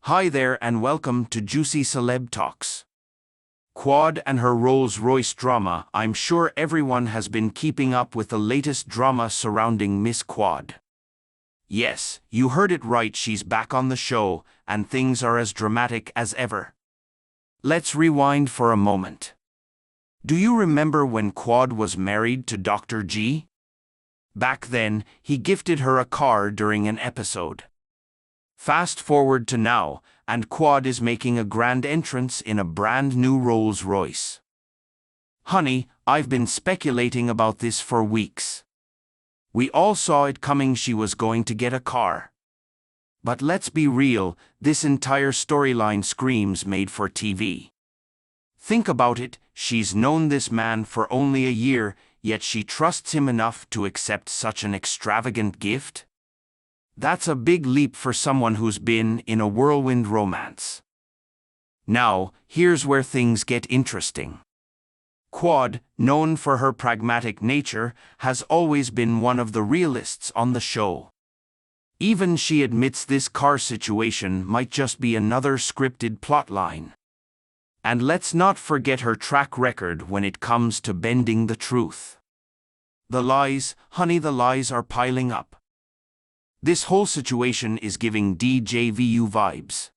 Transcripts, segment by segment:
Hi there and welcome to Juicy Celeb Talks. Quad and her Rolls-Royce drama. I'm sure everyone has been keeping up with the latest drama surrounding Miss Quad. Yes, you heard it right, she's back on the show, and things are as dramatic as ever. Let's rewind for a moment. Do you remember when Quad was married to Dr. G? Back then, he gifted her a car during an episode. Fast forward to now, and Quad is making a grand entrance in a brand new Rolls-Royce. Honey, I've been speculating about this for weeks. We all saw it coming, she was going to get a car. But let's be real, this entire storyline screams made for TV. Think about it, she's known this man for only a year, yet she trusts him enough to accept such an extravagant gift? That's a big leap for someone who's been in a whirlwind romance. Now, here's where things get interesting. Quad, known for her pragmatic nature, has always been one of the realists on the show. Even she admits this car situation might just be another scripted plotline. And let's not forget her track record when it comes to bending the truth. The lies, honey, the lies are piling up. This whole situation is giving DJVU vibes.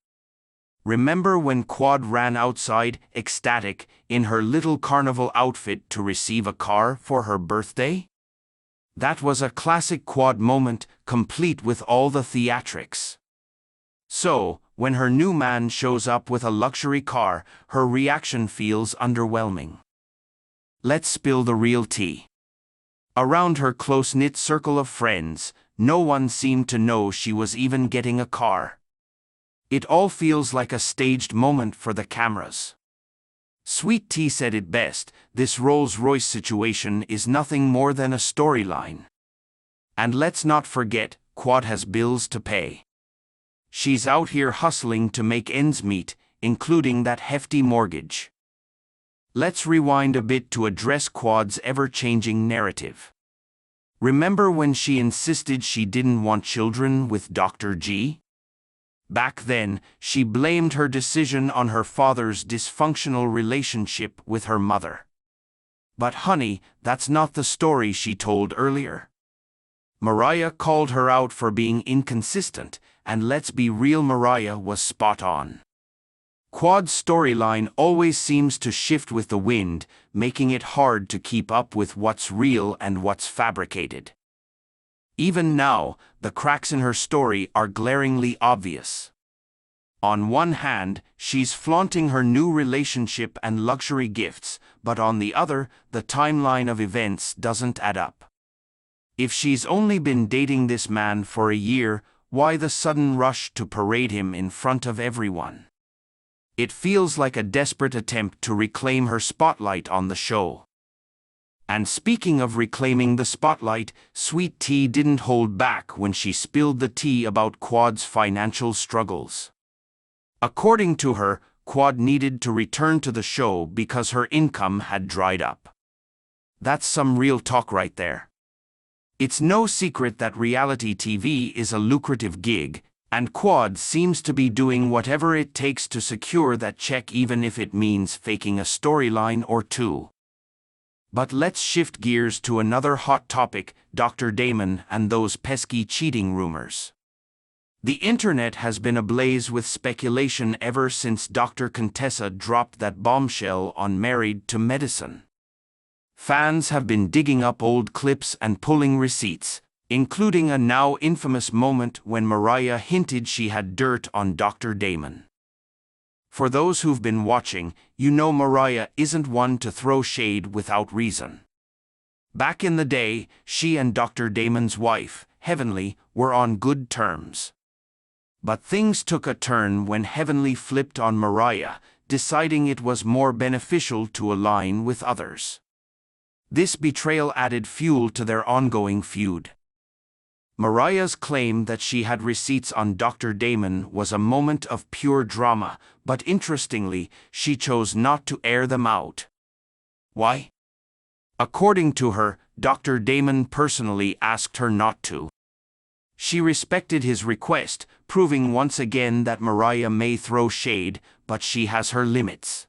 Remember when Quad ran outside, ecstatic, in her little carnival outfit to receive a car for her birthday? That was a classic Quad moment, complete with all the theatrics. So, when her new man shows up with a luxury car, her reaction feels underwhelming. Let's spill the real tea. Around her close-knit circle of friends, no one seemed to know she was even getting a car. It all feels like a staged moment for the cameras. Sweet Tea said it best, this Rolls-Royce situation is nothing more than a storyline. And let's not forget, Quad has bills to pay. She's out here hustling to make ends meet, including that hefty mortgage. Let's rewind a bit to address Quad's ever-changing narrative. Remember when she insisted she didn't want children with Dr. G? Back then, she blamed her decision on her father's dysfunctional relationship with her mother. But honey, that's not the story she told earlier. Mariah called her out for being inconsistent, and let's be real, Mariah was spot on. Quad's storyline always seems to shift with the wind, making it hard to keep up with what's real and what's fabricated. Even now, the cracks in her story are glaringly obvious. On one hand, she's flaunting her new relationship and luxury gifts, but on the other, the timeline of events doesn't add up. If she's only been dating this man for a year, why the sudden rush to parade him in front of everyone? It feels like a desperate attempt to reclaim her spotlight on the show. And speaking of reclaiming the spotlight, Sweet Tea didn't hold back when she spilled the tea about Quad's financial struggles. According to her, Quad needed to return to the show because her income had dried up. That's some real talk right there. It's no secret that reality TV is a lucrative gig, and Quad seems to be doing whatever it takes to secure that check, even if it means faking a storyline or two. But let's shift gears to another hot topic, Dr. Damon and those pesky cheating rumors. The internet has been ablaze with speculation ever since Dr. Contessa dropped that bombshell on Married to Medicine. Fans have been digging up old clips and pulling receipts, including a now infamous moment when Mariah hinted she had dirt on Dr. Damon. For those who've been watching, you know Mariah isn't one to throw shade without reason. Back in the day, she and Dr. Damon's wife, Heavenly, were on good terms. But things took a turn when Heavenly flipped on Mariah, deciding it was more beneficial to align with others. This betrayal added fuel to their ongoing feud. Mariah's claim that she had receipts on Dr. Damon was a moment of pure drama, but interestingly, she chose not to air them out. Why? According to her, Dr. Damon personally asked her not to. She respected his request, proving once again that Mariah may throw shade, but she has her limits.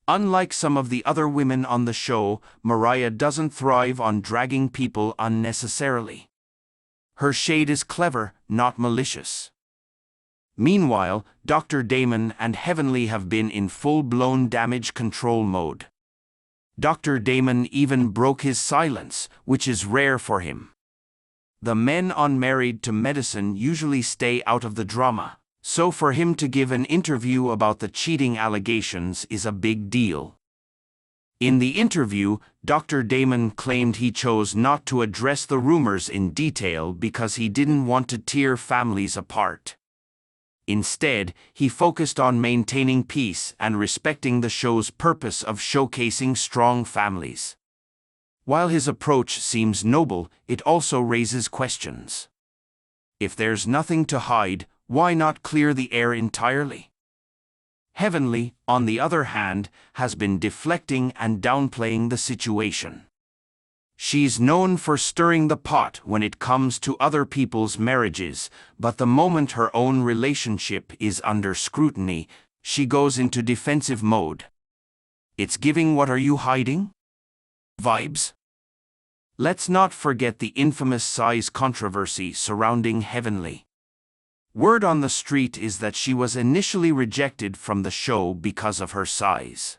Unlike some of the other women on the show, Mariah doesn't thrive on dragging people unnecessarily. Her shade is clever, not malicious. Meanwhile, Dr. Damon and Heavenly have been in full-blown damage control mode. Dr. Damon even broke his silence, which is rare for him. The men on Married to Medicine usually stay out of the drama, so for him to give an interview about the cheating allegations is a big deal. In the interview, Dr. Damon claimed he chose not to address the rumors in detail because he didn't want to tear families apart. Instead, he focused on maintaining peace and respecting the show's purpose of showcasing strong families. While his approach seems noble, it also raises questions. If there's nothing to hide, why not clear the air entirely? Heavenly, on the other hand, has been deflecting and downplaying the situation. She's known for stirring the pot when it comes to other people's marriages, but the moment her own relationship is under scrutiny, she goes into defensive mode. It's giving "what are you hiding?" vibes. Let's not forget the infamous size controversy surrounding Heavenly. Word on the street is that she was initially rejected from the show because of her size.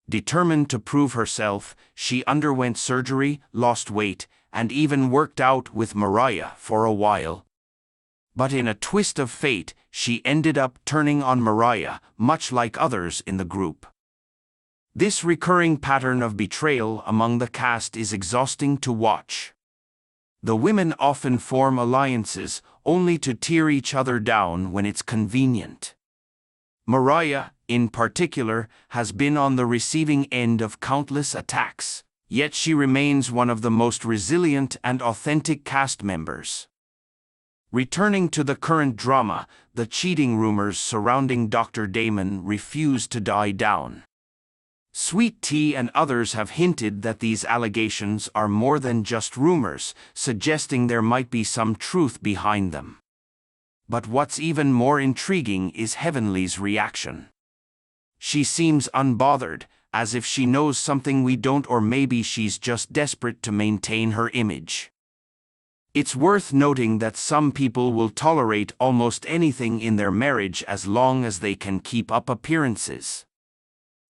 Determined to prove herself, she underwent surgery, lost weight, and even worked out with Mariah for a while. But in a twist of fate, she ended up turning on Mariah, much like others in the group. This recurring pattern of betrayal among the cast is exhausting to watch. The women often form alliances, only to tear each other down when it's convenient. Mariah, in particular, has been on the receiving end of countless attacks, yet she remains one of the most resilient and authentic cast members. Returning to the current drama, the cheating rumors surrounding Dr. Damon refuse to die down. Sweet Tea and others have hinted that these allegations are more than just rumors, suggesting there might be some truth behind them. But what's even more intriguing is Heavenly's reaction. She seems unbothered, as if she knows something we don't, or maybe she's just desperate to maintain her image. It's worth noting that some people will tolerate almost anything in their marriage as long as they can keep up appearances.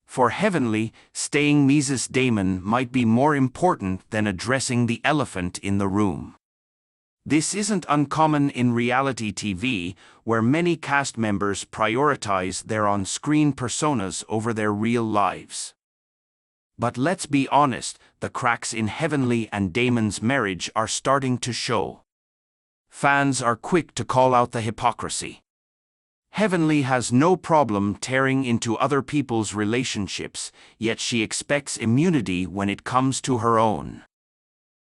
For Heavenly, staying Mrs. Damon might be more important than addressing the elephant in the room. This isn't uncommon in reality TV, where many cast members prioritize their on-screen personas over their real lives. But let's be honest, the cracks in Heavenly and Damon's marriage are starting to show. Fans are quick to call out the hypocrisy. Heavenly has no problem tearing into other people's relationships, yet she expects immunity when it comes to her own.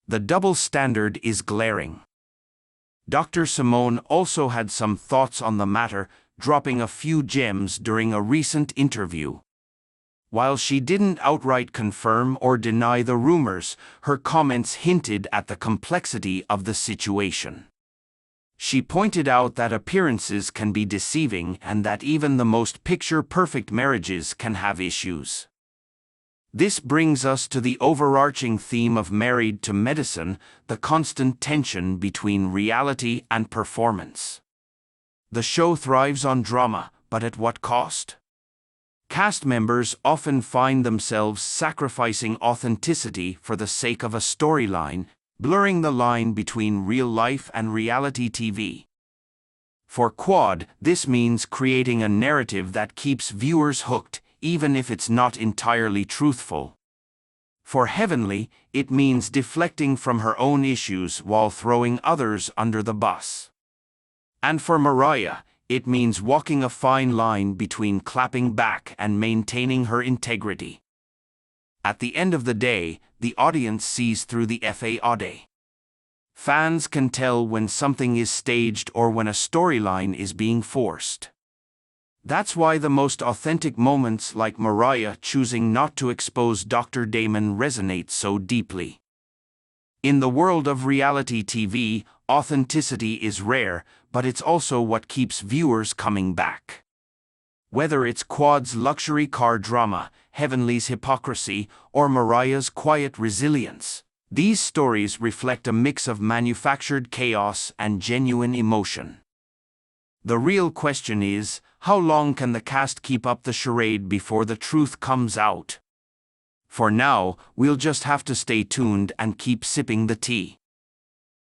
The double standard is glaring. Dr. Simone also had some thoughts on the matter, dropping a few gems during a recent interview. While she didn't outright confirm or deny the rumors, her comments hinted at the complexity of the situation. She pointed out that appearances can be deceiving and that even the most picture-perfect marriages can have issues. This brings us to the overarching theme of Married to Medicine, the constant tension between reality and performance. The show thrives on drama, but at what cost? Cast members often find themselves sacrificing authenticity for the sake of a storyline, blurring the line between real life and reality TV. For Quad, this means creating a narrative that keeps viewers hooked, even if it's not entirely truthful. For Heavenly, it means deflecting from her own issues while throwing others under the bus. And for Mariah, it means walking a fine line between clapping back and maintaining her integrity. At the end of the day, the audience sees through the facade. Fans can tell when something is staged or when a storyline is being forced. That's why the most authentic moments, like Mariah choosing not to expose Dr. Damon, resonate so deeply. In the world of reality TV, authenticity is rare, but it's also what keeps viewers coming back. Whether it's Quad's luxury car drama, Heavenly's hypocrisy, or Mariah's quiet resilience, these stories reflect a mix of manufactured chaos and genuine emotion. The real question is, how long can the cast keep up the charade before the truth comes out? For now, we'll just have to stay tuned and keep sipping the tea.